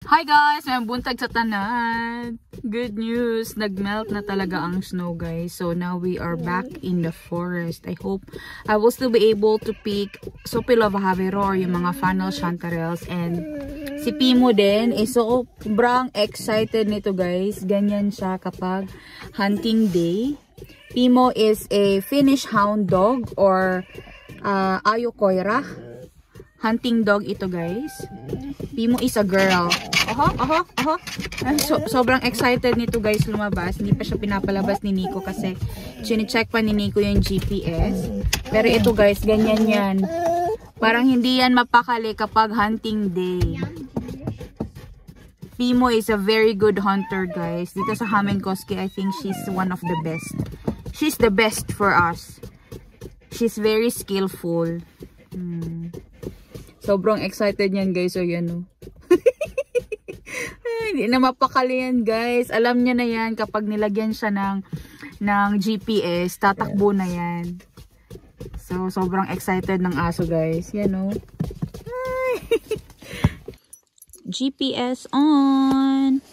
Hi guys! May buntag sa tanan. Good news! Nagmelt na talaga ang snow guys. So now we are back in the forest. I hope I will still be able to pick Sopilo Bahavero or yung mga funnel chanterelles. And si Pimo din is sobrang excited nito guys. Ganyan siya kapag hunting day. Pimo is a Finnish hound dog or Ayokoira. Hunting dog ito guys. Pimo is a girl. Sobrang excited nito guys lumabas. Hindi pa siya pinapalabas ni Nico kasi chine-check pa ni Nico yung GPS. Pero ito guys, ganyan yan. Parang hindi yan mapakali kapag hunting day. Pimo is a very good hunter guys. Dito sa Hamenkoski, I think she's one of the best. She's the best for us. She's very skillful. Sobrang excited niyan guys. So yan o. Hindi na mapakali yan guys. Alam niya na yan kapag nilagyan siya ng GPS, tatakbo na yan. So sobrang excited ng aso guys. Yan o. GPS on.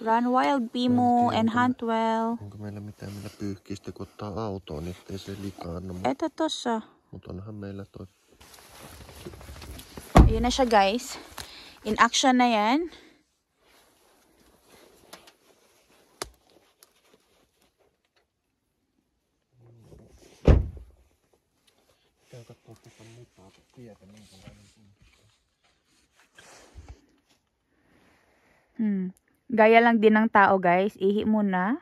Run wild, Pimo, and hunt well. Onko meillä mitään millä pyyhkistä, kun ottaa autoon, niin ettei se likaannu. Eto tossa. Mutta onhan meillä toi. Ayun na siya guys. In action na yan. Gaya lang din ng tao guys. Ihi muna.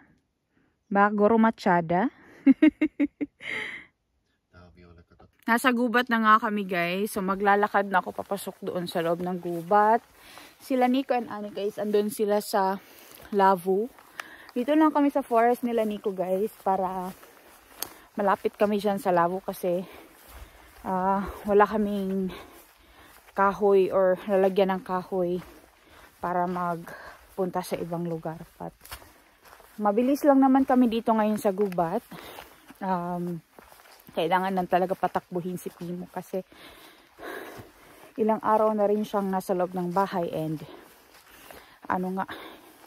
Bago matsyada. Nasa gubat na nga kami guys. So maglalakad na ako papasok doon sa loob ng gubat. Sila Nico and Annie guys, andun sila sa Lavu. Dito lang kami sa forest nila Nico guys. Para malapit kami dyan sa Lavu kasi wala kaming kahoy or lalagyan ng kahoy para magpunta sa ibang lugar. But mabilis lang naman kami dito ngayon sa gubat. Kailangan lang talaga patakbuhin si Pimo kasi ilang araw na rin siyang nasa loob ng bahay and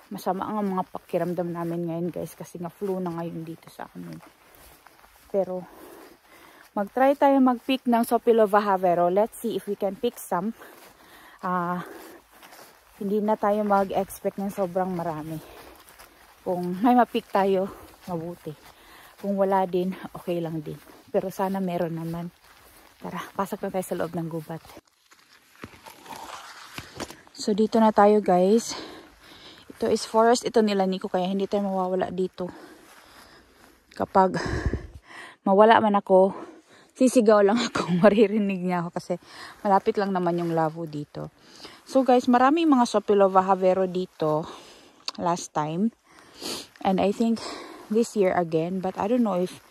masama ang mga pakiramdam namin ngayon guys kasi nga flu na ngayon dito sa amin. Pero mag-try tayo mag-pick ng Sopilo Bahavero. Let's see if we can pick some. Hindi na tayo mag-expect ng sobrang marami. Kung may ma-pick tayo, mabuti. Kung wala din, okay lang din. Pero sana meron naman. Tara, pasok na tayo sa loob ng gubat. So, dito na tayo guys. Ito is forest. Ito nila Nico, kaya hindi tayo mawawala dito. Kapag mawala man ako, sisigaw lang ako. Maririnig niya ako kasi malapit lang naman yung Lavu dito. So guys, maraming mga Sopilo Bahavero dito last time. And I think this year again. But I don't know if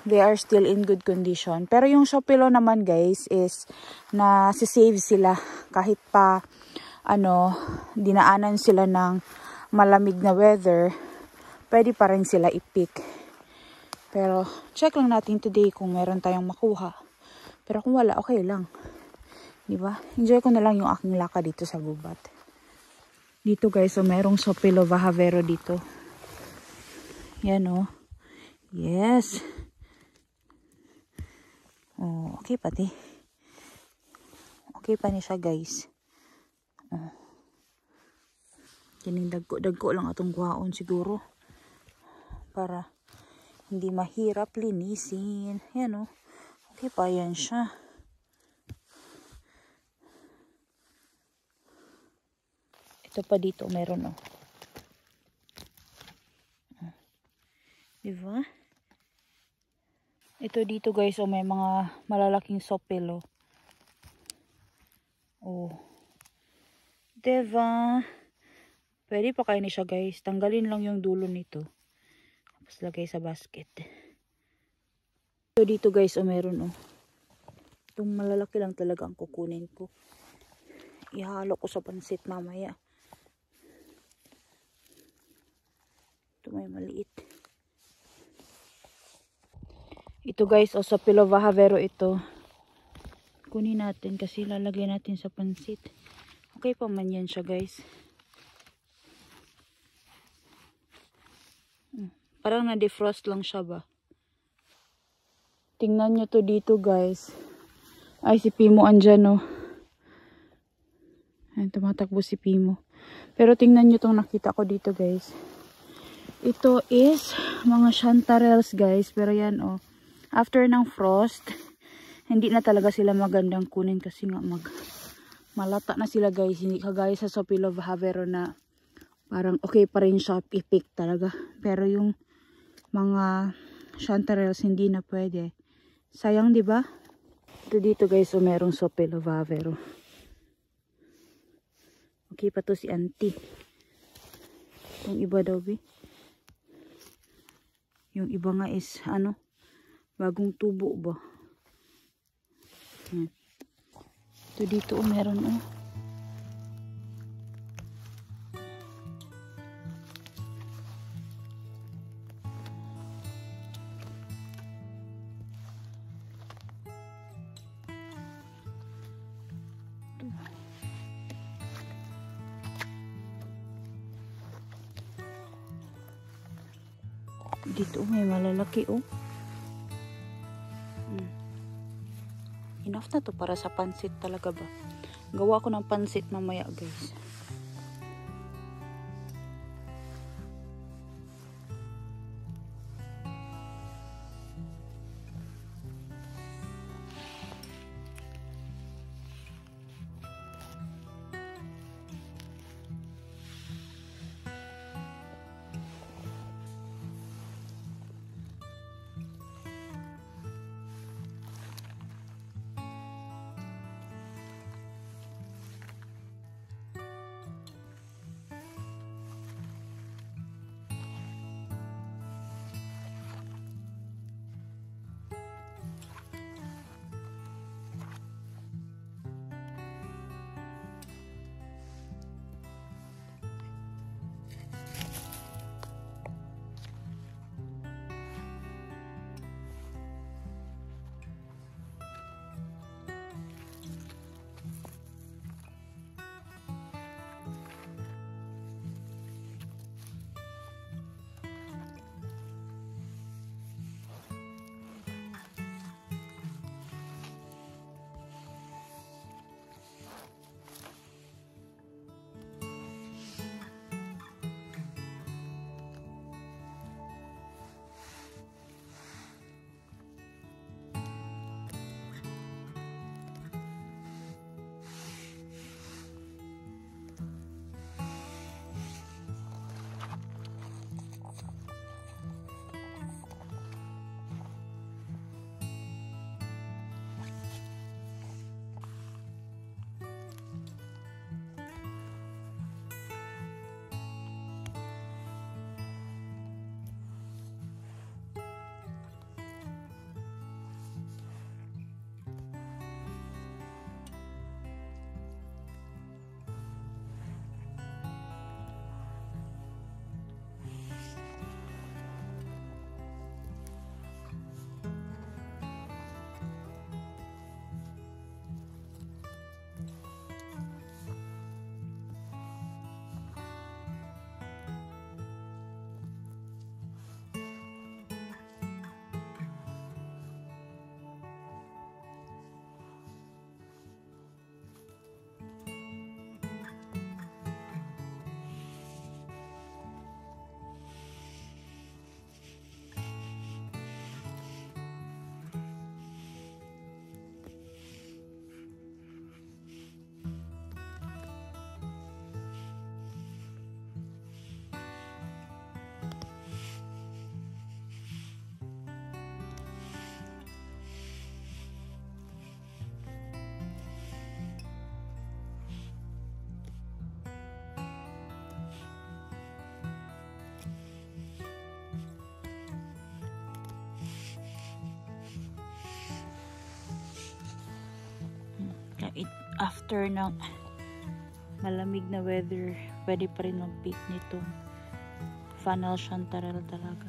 they are still in good condition. Pero yung Sopilo naman guys is na-save sila kahit pa dinaanan sila ng malamig na weather. Pwede pa rin sila i-pick. Pero check lang natin today kung meron tayong makuha. Pero kung wala, okay lang. Diba? Enjoy ko na lang yung aking laka dito sa gubat. Dito guys, so merong Sopilo Bahavero dito. Yan o. Yes. Oh, okay pati. Okay pa ni siya guys. Oh. Dagko lang atong kuhaon siguro. Para hindi mahirap linisin. Yan o. Okay pa yan siya. Ito pa dito meron o. Diba? Ito dito guys o may mga malalaking Sopilo. Oh. Diba? Pwede pa kayo ni siya guys. Tanggalin lang yung dulo nito. Tapos lagay sa basket. Ito dito guys o meron o. Itong malalaki lang talaga ang kukunin ko. Ihalo ko sa pansit mamaya. Ito may maliit. Ito guys, o Sopilo Bahavero ito. Kunin natin kasi lalagay natin sa pansit. Okay pa man yan siya guys. Parang na-defrost lang siya ba. Tingnan nyo to dito guys. Ay si Pimo andyan oh. Ayan, tumatakbo si Pimo. Pero tingnan nyo tong nakita ko dito guys. Ito is mga chanterelles guys. Pero yan oh. After ng frost, hindi na talaga sila magandang kunin kasi nga malata na sila guys. Hindi kagaya sa Sopilo Bahavero na parang okay pa rin siya i-pick talaga. Pero yung mga chanterelles hindi na pwede. Sayang 'di ba? Ito dito guys, so merong Sopilo Bahavero. Okay pa to si auntie. Yung iba daw be. Yung iba nga is ano, bagong tubo ba. Yan. Ito dito oh, meron oh. Dito may malalaki oh. Enough na to para sa pansit talaga ba. Gawa ko ng pansit mamaya guys. After ng malamig na weather, pwede pa rin mag-pick nito. Funnel chanterelle talaga.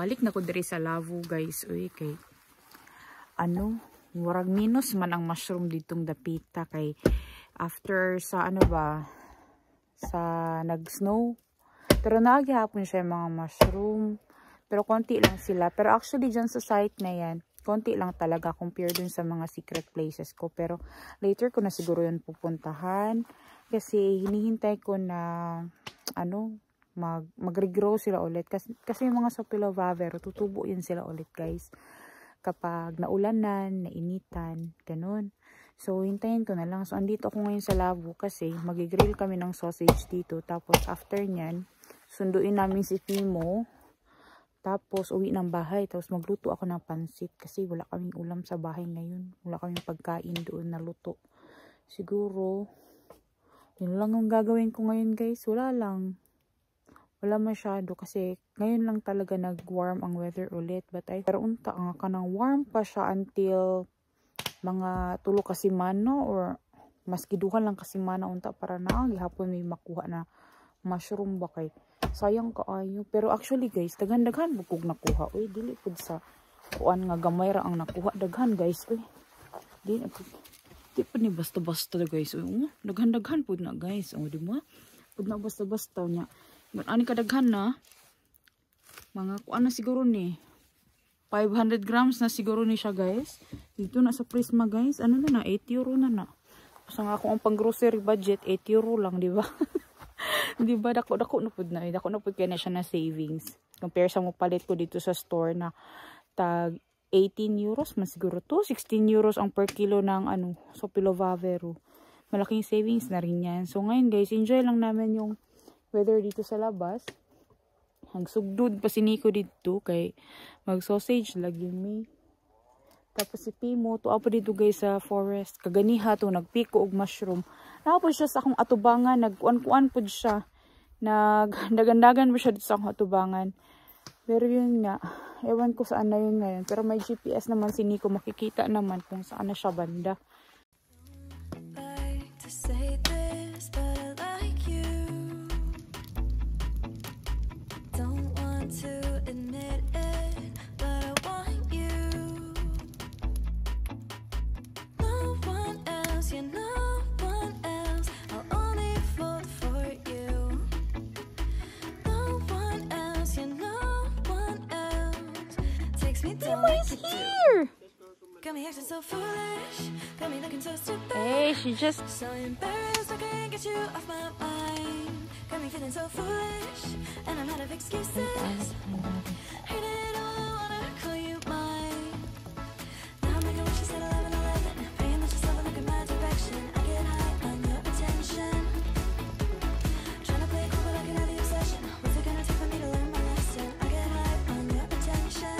balik na ko diri sa Lavo guys. Uy, kay ano, murag minus man ang mushroom ditong dapita kay after sa ano ba, sa nag-snow. Pero naagihapon siya yung mga mushroom. Pero konti lang sila. Pero actually dyan sa site na yan, konti lang talaga compare dun sa mga secret places ko. Pero later ko na siguro yun pupuntahan. Kasi hinihintay ko na ano, mag-regrow sila ulit. Kasi yung mga Sopilo Vavero, tutubo yun sila ulit guys. Kapag naulanan, nainitan, ganun. So, hintayin ko na lang. So, andito ako ngayon sa Lavo kasi mag-grill kami ng sausage dito. Tapos, after nyan, sunduin namin si Fimo. Tapos, uwi ng bahay. Tapos, magluto ako ng pansit kasi wala kaming ulam sa bahay ngayon. Wala kaming pagkain doon na luto. Siguro, yun lang ang gagawin ko ngayon guys. Wala lang. Wala masyado kasi ngayon lang talaga nag-warm ang weather ulit. Pero unta nga ka nang warm pa siya until mga tulo kasi mana or mas giduhan lang kasi mana unta para na gihapon may makuha na mushroom ba kay sayang kaayo. Pero actually guys, daghan-daghan bukog nakuha. Uy, dili pud sa kuan nga gamay ra ang nakuha. Daghan guys. Uy, di pa ni basta-basta guys. Uy, daghan-daghan pud na guys. O, di ba? Pud na basta-basta niya. Ani kadaghan na. Mga kuan na siguro ni 500 grams na siguro ni siya guys. Dito na sa Prisma guys. Ano na 8 euro na na. Basta nga ako ang pang grocery budget 8 euro lang, di ba? Di ba dako na pud na. Dako na pud kaya na siya na savings. Compare sa mo palit ko dito sa store na tag 18 euros man siguro to. 16 euros ang per kilo ng ano, Sopilo Vavero. Malaking savings na rin yan. So ngayon guys, enjoy lang namin yung weather dito sa labas. Hagsugdud pa si Nico dito kay mag-sausage lagi mi. Tapos si Pimo to apa dito guys sa forest. Kaganiha to nagpiko og mushroom. Napod siya sa akong atubangan, nagkuan-kuan pud siya. Nagdagandagan pa siya dito sa akong atubangan. Pero yun nga, ewan ko saan na yun ngayon. Pero may GPS naman si Nico, makikita naman kung saan na siya banda. So foolish, got me looking so stupid. Hey, she just so embarrassed I can't get you off my mind. Got me feeling so foolish, and I'm out of excuses. Hate it all, I wanna call you mine. Now I'm making what she said 11:11. Praying that yourself and look in my direction. I get high on your attention. Trying to play it cool, but I can have the obsession. What's it gonna take for me to learn my lesson? I get high on your attention.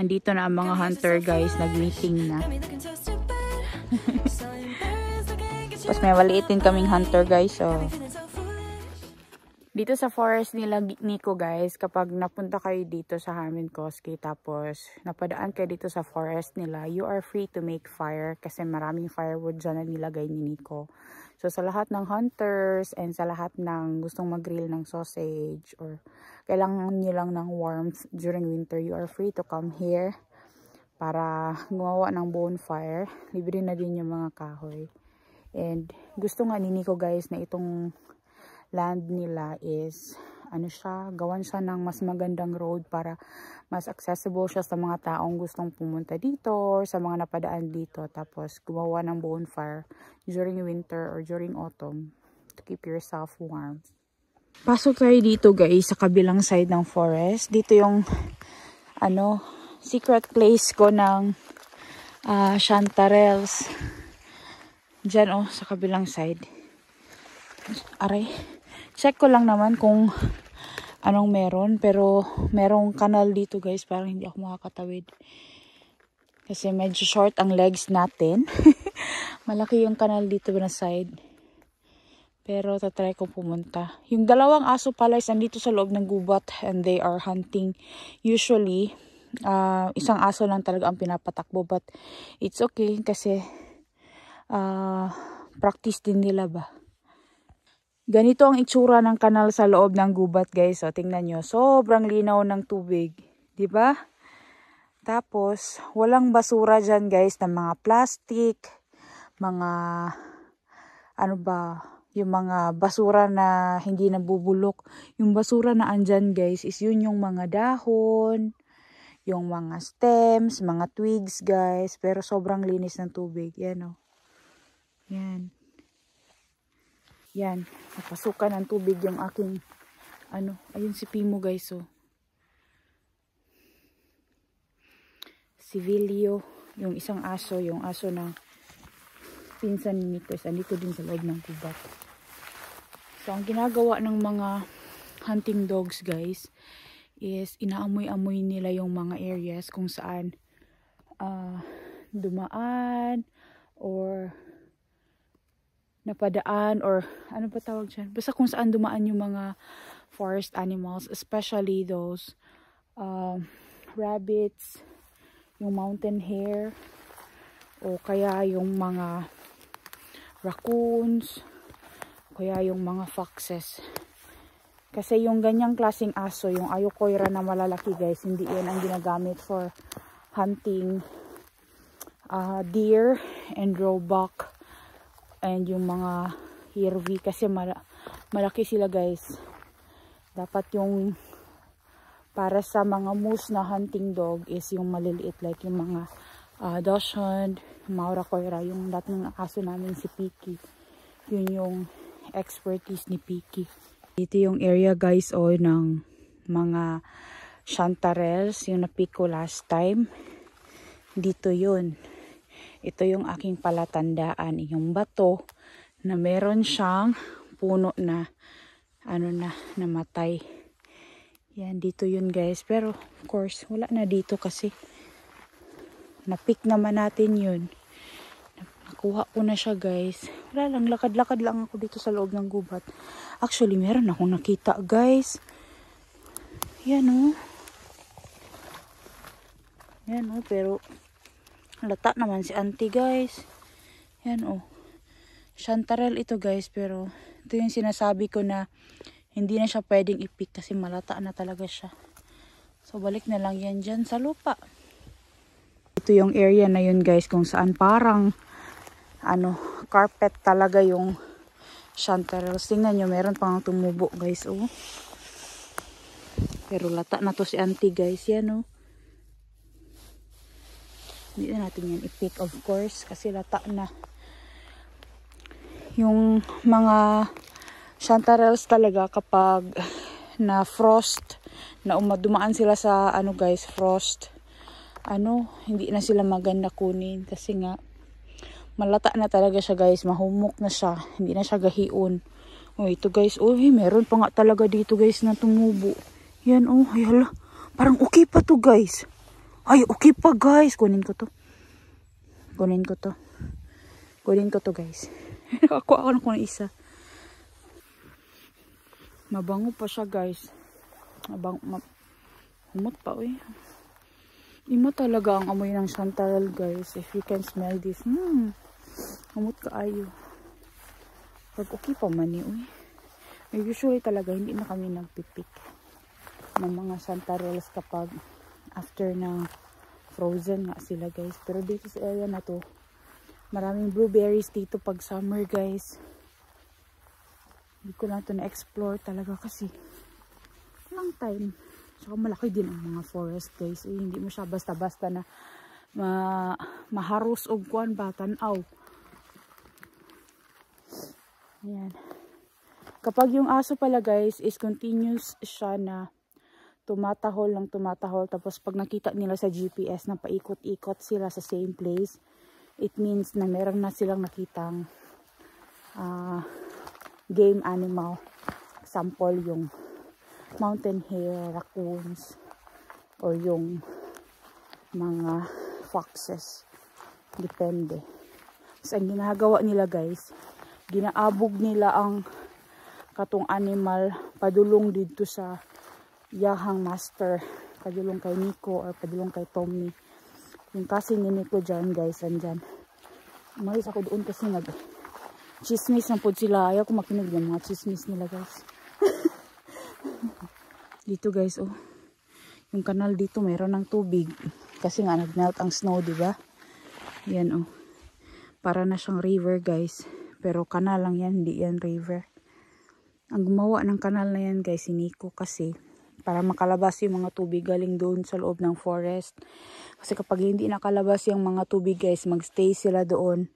andito na ang mga hunter guys, nag-meeting na. Tapos may maliitin kaming hunter guys, so dito sa forest nila Nico guys, kapag napunta kayo dito sa Haminkoski tapos napadaan kayo dito sa forest nila, you are free to make fire kasi maraming firewood dyan na nilagay ni Nico. So sa lahat ng hunters and sa lahat ng gustong mag-grill ng sausage or kailangan nyo lang ng warmth during winter, you are free to come here para gumawa ng bonfire. Libre na din yung mga kahoy. And gusto nga ni Nico guys na itong land nila is ano siya, gawan siya ng mas magandang road para mas accessible siya sa mga taong gustong pumunta dito or sa mga napadaan dito, tapos gumawa ng bonfire during winter or during autumn to keep yourself warm. Pasok tayo dito guys sa kabilang side ng forest. Dito yung ano, secret place ko ng chanterelles. Diyan oh, sa kabilang side. Aray. Check ko lang naman kung anong meron. Pero merong kanal dito guys. Parang hindi ako makakatawid. Kasi medyo short ang legs natin. Malaki yung kanal dito na side. Pero tatry ko pumunta. Yung dalawang aso pala is nandito sa loob ng gubat and they are hunting. Usually, isang aso lang talaga ang pinapatakbo. But it's okay kasi practice din nila ba. Ganito ang itsura ng kanal sa loob ng gubat, guys. So, tingnan nyo. Sobrang linaw ng tubig. Diba? Tapos, walang basura dyan, guys, ng mga plastic, mga, ano ba, yung mga basura na hindi nabubulok. Yung basura na andyan, guys, is yun yung mga dahon, yung mga stems, mga twigs, guys. Pero sobrang linis ng tubig. Yan, oh. Yan. Yan. Napasukan ng tubig yung aking, ano, ayun si Pimo, guys, oh. Si Vilio, yung isang aso, yung aso ng pinsan ni Nico, andito din sa loob ng gubat. So, ang ginagawa ng mga hunting dogs, guys, is inaamoy-amoy nila yung mga areas kung saan dumaan or napadaan or ano ba tawag dyan? Basta kung saan dumaan yung mga forest animals, especially those rabbits, yung mountain hare, o kaya yung mga raccoons, o kaya yung mga foxes. Kasi yung ganyang klaseng aso, yung Ayokouira na malalaki, guys, hindi yan ang ginagamit for hunting deer and roebuck and yung mga hirvi kasi malaki sila, guys. Dapat yung para sa mga moose na hunting dog is yung maliliit, like yung mga Dachshund, Ayokouira, yung dating aso namin si Piki. Yun yung expertise ni Piki. Dito yung area, guys, ng mga chanterelles, yung na-pick ko last time. Dito yun. Ito yung aking palatandaan, yung bato na meron siyang puno na namatay. Yan, dito yun, guys. Pero of course, wala na dito kasi na-pick naman natin yun. Nakuha ko na siya, guys. Wala lang, lakad-lakad lang ako dito sa loob ng gubat. Actually, meron akong nakita, guys. Yan, oh. Yan, oh, pero lata naman si auntie, guys. Yan, oh. Chanterelle ito, guys, pero ito yung sinasabi ko na hindi na siya pwedeng i-pick kasi malata na talaga siya. So, balik na lang yan dyan sa lupa. Ito yung area na yun, guys, kung saan parang carpet talaga yung chanterelles. Tingnan nyo, meron pang tumubo, guys, oh. Pero lata na to si auntie, guys. Yan, oh. Hindi na natin yan i-pick, of course, kasi lata na. Yung mga chanterelles talaga kapag na frost, na dumaan sila sa guys, frost, hindi na sila maganda kunin kasi nga malata na talaga siya, guys. Mahumok na siya, hindi na siya gahion. Oh, ito, guys, oh, meron pa nga talaga dito, guys, na tumubo. Yan, oh, ay hala, parang okay pa to, guys. Ay, okay pa, guys. Kunin ko to, guys. Ako na ko ng isa. Mabango pa siya, guys. Humot pa, uy. Ima talaga ang amoy ng chanterelle, guys. If you can smell this. Humot ka ayo. Pag okay pa man uy. Usually talaga, hindi na kami nagpipik ng mga chanterelles kapag after ng frozen nga sila, guys. Pero dito sa area na to, maraming blueberries dito pag summer, guys. Hindi ko na ito na-explore talaga kasi long time. Saka malaki din ang mga forest, guys. Hindi mo siya basta-basta na maharus o kuan ba, tanaw. Ayan. Kapag yung aso pala, guys, is continuous siya na tumatahol ng tumatahol. Tapos pag nakita nila sa GPS na paikot-ikot sila sa same place, it means na meron na silang nakitang game animal. Example, yung mountain hare, raccoons, or yung mga foxes. Depende. So, ang ginagawa nila guys, ginaabog nila ang katong animal padulong dito sa yahang master. Padulong kay Nico or padulong kay Tommy. Yung kasi ni Nico dyan guys, andyan. Umalis ako doon kasi chismis ang pod sila. Ayaw ko makinig ng mga chismis nila guys. Dito guys, oh. Yung kanal dito mayroon ng tubig. Kasi nga nag-melt ang snow, diba? Yan, oh. Para na siyang river guys. Pero kanal lang yan, hindi yan river. Ang gumawa ng kanal na yan guys, si Nico kasi para makalabas yung mga tubig galing doon sa loob ng forest. Kasi kapag hindi nakalabas yung mga tubig guys, magstay sila doon.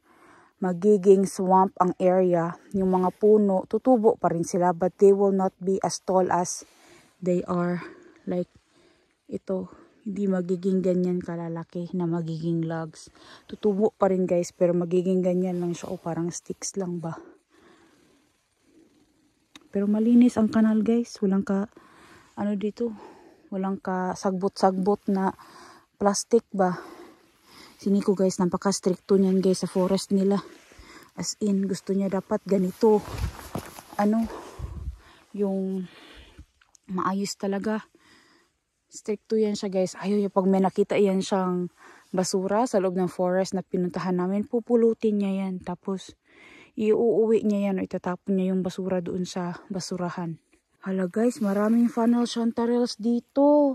Magiging swamp ang area. Yung mga puno, tutubo pa rin sila. But they will not be as tall as they are. Like ito, hindi magiging ganyan kalalaki na magiging logs. Tutubo pa rin guys, pero magiging ganyan lang siya. O parang sticks lang ba. Pero malinis ang kanal guys. Walang walang ka sagbot-sagbot na plastic ba. Si Nico guys, napaka-stricto niyan guys sa forest nila. As in, gusto niya dapat ganito. Yung maayos talaga. Stricto yan siya guys. Ayaw niya pag may nakita yan siyang basura sa loob ng forest na pinuntahan namin, pupulutin niya yan. Tapos, iuuwi niya yan o itatapon niya yung basura doon sa basurahan. Hala guys, maraming funnel chanterelles dito.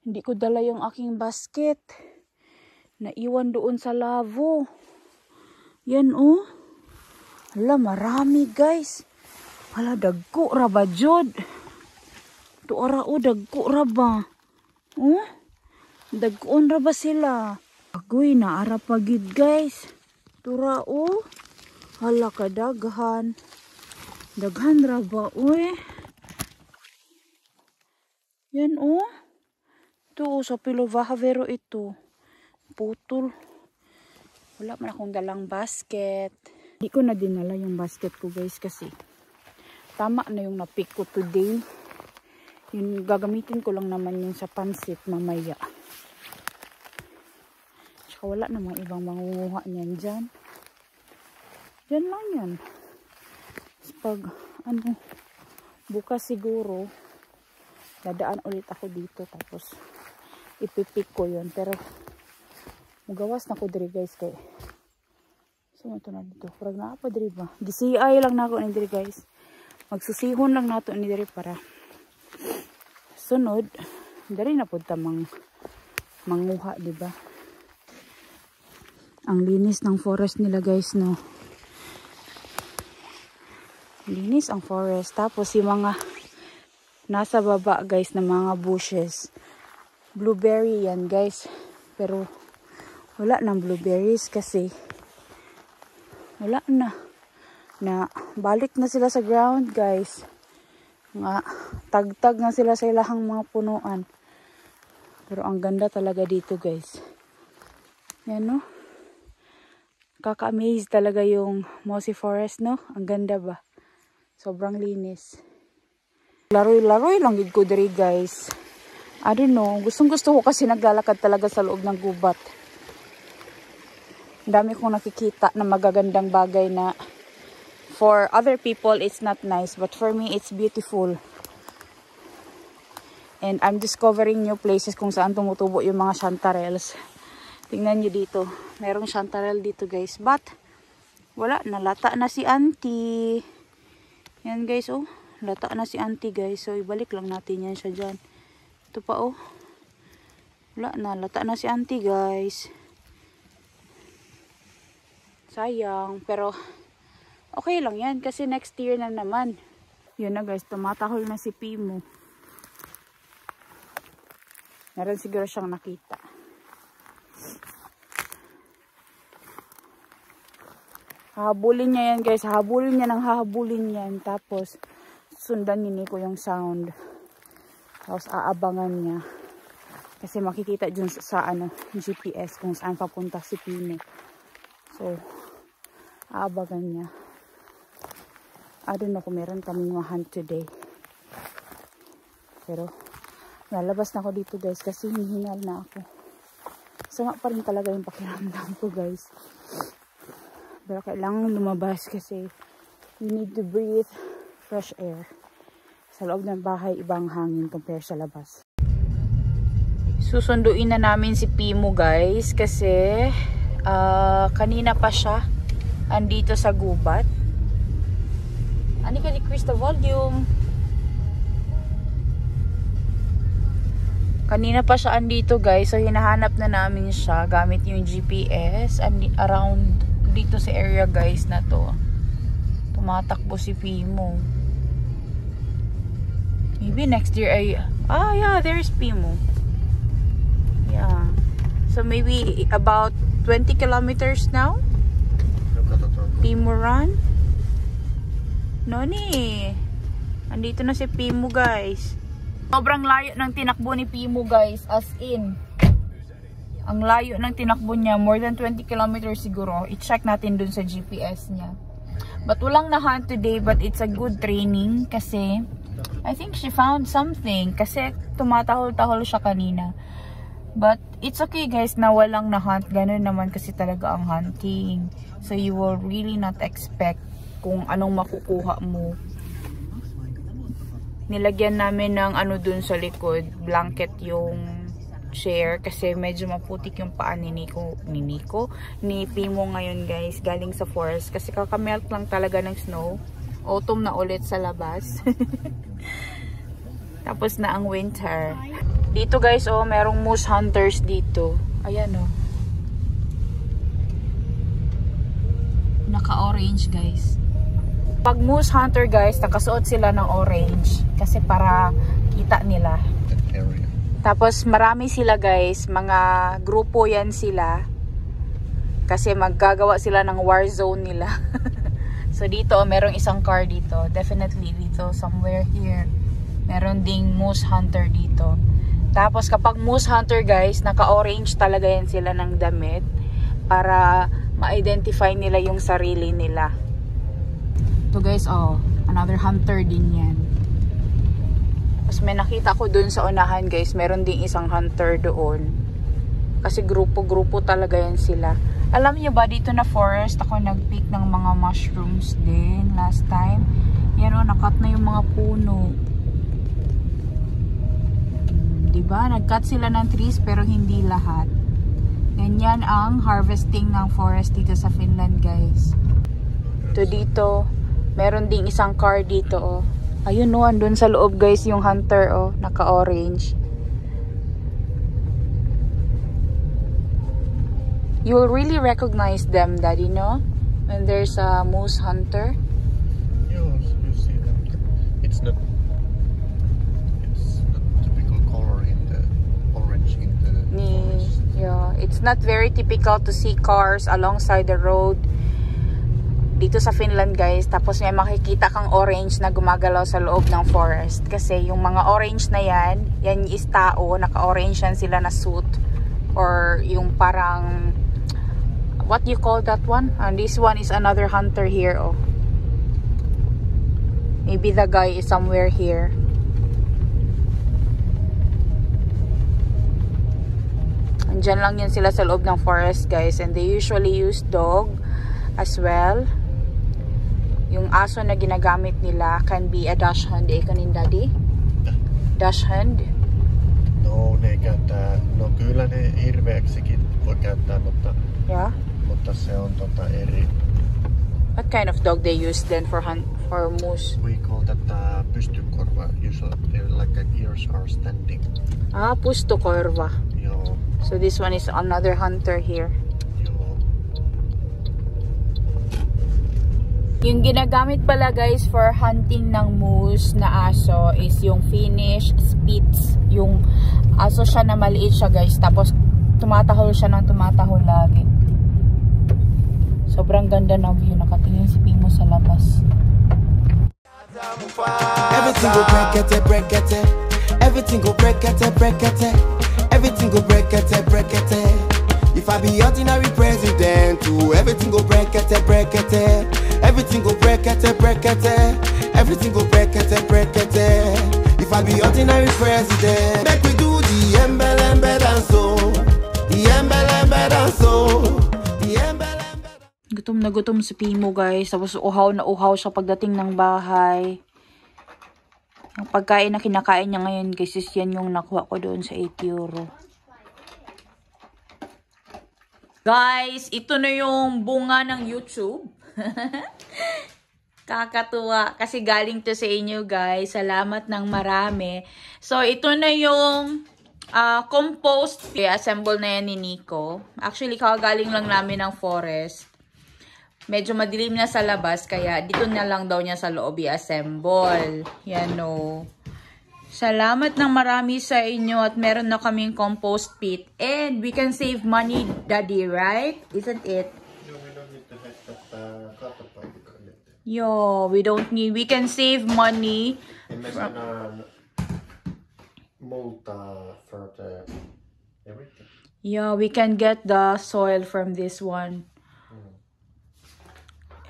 Hindi ko dala yung aking basket. Naiwan doon sa lavo. Yan oh. Hala, marami guys. Hala, dagko ra ba jud? Tuara o, dagko ra ba? Oh? Dagkoon ra ba sila? Agoy, naara pagid guys. Tura o. Hala, kadaghan. Daghan ra ba? Uy. Yan oh. Ito sa Pilovavero ito. Putol. Wala man akong dalang basket. Hindi ko na dinala yung basket ko guys kasi tama na yung napick ko today. Yung gagamitin ko lang naman yung sa pansit mamaya. Tsaka wala namang ibang mangunguha niyan dyan. Dyan lang yan. Pag bukas siguro dadaan ulit ako dito tapos ipipik ko yun. Pero magawas na ko diri guys kay so ito na dito. Parang naapa diri ba? GCI lang na ako ni diri guys. Magsusihon lang nato ni diri para sunod dari na pud ta manguha, di ba? Ang linis ng forest nila guys, no. Linis ang forest. Tapos yung mga nasa baba guys na mga bushes. Blueberry yan guys. Pero wala nang blueberries kasi wala na. Balik na sila sa ground guys. Nga tagtag na sila sa ilahang mga punuan. Pero ang ganda talaga dito guys. Yan no. Kaka-amaze talaga yung mossy forest no. Ang ganda ba? Sobrang linis. Laroy-laroy lang gid ko diri guys. I don't know. Gustong-gusto ko kasi naglalakad talaga sa loob ng gubat. Ang dami kong nakikita na magagandang bagay na for other people it's not nice. But for me it's beautiful. And I'm discovering new places kung saan tumutubo yung mga chanterelles. Tingnan nyo dito. Merong chanterelle dito guys. But wala. Nalata na si auntie. Yan guys oh. Lata na si auntie guys. So ibalik lang natin yan siya dyan. Ito pa oh. Wala na. Lata na si auntie guys. Sayang. Pero okay lang yan. Kasi next year na naman. Yun na guys. Tumatahol na si Pimo. Meron siguro siyang nakita. Hahabulin niya yan guys. Hahabulin niya ng hahabulin yan. Tapos sundan ni Nico yung sound. Tapos aabangan niya. Kasi makikita dyan sa GPS kung saan papunta si Pino. So, aabangan niya. I don't know kung meron kaming hunt today. Pero, lalabas na ako dito guys kasi hinihingal na ako. Sama pa rin talaga yung pakiramdam ko, guys. Pero kailangan lumabas kasi you need to breathe fresh air. Sa loob ng bahay, ibang hangin compare sa labas. Susunduin na namin si Pimo, guys, kasi kanina pa siya andito sa gubat. Ani ka decrease the volume. Kanina pa siya andito, guys. So hinahanap na namin siya gamit yung GPS around dito sa area, guys, na to. Tumatakbo si Pimo. Maybe next year ay yeah, there's Pimo. Yeah. So maybe about 20 kilometers now. Pimo run. Noni. Andito na si Pimo, guys. Sobrang layo ng tinakbo ni Pimo, guys. As in. Ang layo ng tinakbo niya. More than 20 kilometers siguro. I-check natin dun sa GPS niya. But walang na-hunt today. But it's a good training. Kasi I think she found something. Kasi tumatahol-tahol siya kanina. But it's okay, guys, na walang na-hunt. Ganun naman kasi talaga ang hunting. So you will really not expect kung anong makukuha mo. Nilagyan namin ng ano dun sa likod, blanket yung chair kasi medyo maputik yung paa ni Pimo ngayon, guys, galing sa forest kasi kakamelt lang talaga ng snow. Autumn na ulit sa labas. Tapos na ang winter. Dito, guys, oh, merong moose hunters dito. Ayan, oh. Naka-orange, guys. Pag moose hunter, guys, nakasuot sila ng orange kasi para kita nila. Tapos marami sila, guys, mga grupo yan sila kasi maggagawa sila ng war zone nila. So dito, merong isang car dito. Definitely dito, somewhere here. Meron ding moose hunter dito. Tapos kapag moose hunter, guys, naka-orange talaga yan sila ng damit para ma-identify nila yung sarili nila. So guys, oh, another hunter din yan. Tapos may nakita ko dun sa unahan, guys, meron ding isang hunter doon. Kasi grupo-grupo talaga yan sila. Alam niyo ba, dito na forest, ako nag-pick ng mga mushrooms din last time. Yan, oh, nakat na yung mga puno. Diba? Nag-cut sila ng trees pero hindi lahat. Ganyan ang harvesting ng forest dito sa Finland, guys. To dito, meron ding isang car dito, oh. Ayun, oh, andun sa loob, guys, yung hunter, oh, naka-orange. You will really recognize them, Daddy, no? When there's a moose hunter. Yes, you see them. It's not typical color in the orange in the forest. Yeah, it's not very typical to see cars alongside the road dito sa Finland, guys. Tapos may makikita kang orange na gumagalaw sa loob ng forest. Kasi yung mga orange na yan is tao. Naka-orange yan sila na suit. Or yung parang, what you call that one? And this one is another hunter here, oh. Maybe the guy is somewhere here. Andyan lang yan sila sa loob ng forest, guys. And they usually use dog as well. Yung aso na ginagamit nila can be a dachshund, eh, kanin, Daddy? Dachshund? No, ne käyttää, no kyllä ne hirveäksikin voi käyttää, mutta, Yeah? mutta se on eri. What kind of dog they use then for moose? We call that pystykorva. Usually they're like the ears are standing. Ah, pustokorva. Joo. So this one is another hunter here. Yung ginagamit pala, guys, for hunting ng moose na aso is yung Finnish Spitz. Yung aso siya na maliit siya, guys. Tapos tumatahol siya ng tumatahol lagi. Sobrang ganda ng view. Nakatingin si Pimo sa labas. Everything go brekete, brekete. Everything go brekete, brekete. Everything go brekete, brekete. If I be ordinary president, too, everything go brekete, brekete. Everything go brekete, brekete. Everything go brekete, brekete. If I be ordinary president, make we do the embel dance, oh. The embel na gutom si Pimo, guys. Tapos uhaw na uhaw siya pagdating ng bahay. Yung pagkain na kinakain niya ngayon, guys, is yan yung nakuha ko doon sa 8 euro. Guys, ito na yung bunga ng YouTube. Kakatuwa. Kasi galing to sa inyo, guys. Salamat ng marami. So, ito na yung compost. I-assemble na yan ni Nico. Actually, kagaling lang namin ng forest. Medyo madilim na sa labas, kaya dito na lang daw niya sa loob i-assemble. Yan o. Salamat ng marami sa inyo at meron na kaming compost pit. And we can save money, Daddy, right? Isn't it? No, we don't need to have that kaatopaikka on it. Yo, we don't need, we can save money. And there's multa for the everything. Yeah, we can get the soil from this one.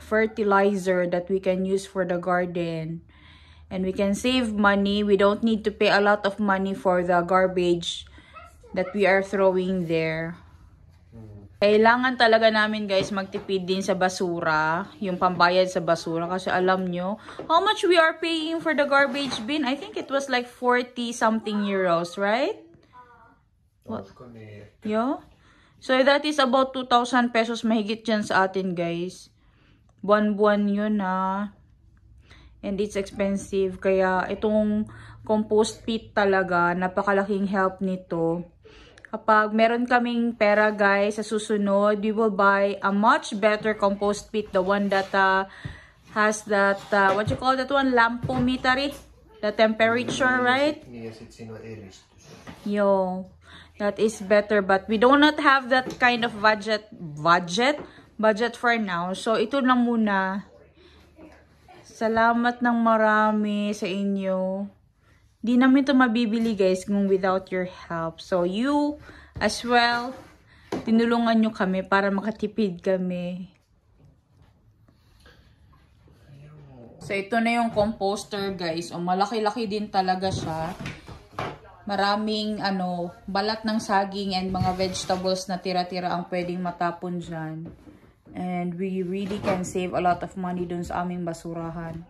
Fertilizer that we can use for the garden. And we can save money. We don't need to pay a lot of money for the garbage that we are throwing there. Kailangan talaga namin, guys, magtipid din sa basura. Yung pambayad sa basura. Kasi alam nyo, how much we are paying for the garbage bin? I think it was like 40 something euros, right? What? Yeah? So that is about 2,000 pesos mahigit dyan sa atin, guys. Buwan-buwan yun, ha. And it's expensive. Kaya itong compost pit talaga, napakalaking help nito. Kapag meron kaming pera, guys, sa susunod, we will buy a much better compost pit. The one that has that, what you call that one? Lampometer, the temperature, right? Yes, it's in eristys. Yo, that is better. But we do not have that kind of budget for now. So, ito na muna. Salamat ng marami sa inyo. Di namin ito mabibili, guys, kung without your help. So, you as well, tinulungan nyo kami para makatipid kami. So, ito na yung composter, guys. O, malaki-laki din talaga siya. Maraming, balat ng saging and mga vegetables na tira-tira ang pwedeng matapon dyan. And we really can save a lot of money dun sa aming basurahan.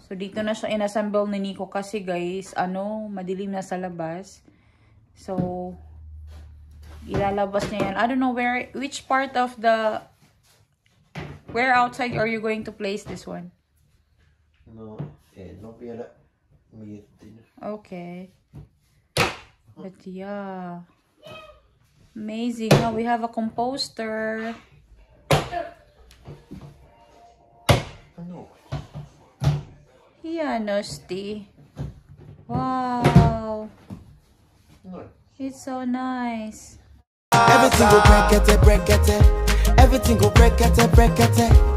So, dito na siya inassemble ni Nico kasi, guys, madilim na sa labas. So, ilalabas niya yan. I don't know which part of where outside are you going to place this one? No, vielä miettinyt. Okay. But yeah. Amazing. Now we have a composter. No. Hienosti. Wow. No. It's so nice. Everything go break it. Everything go break it.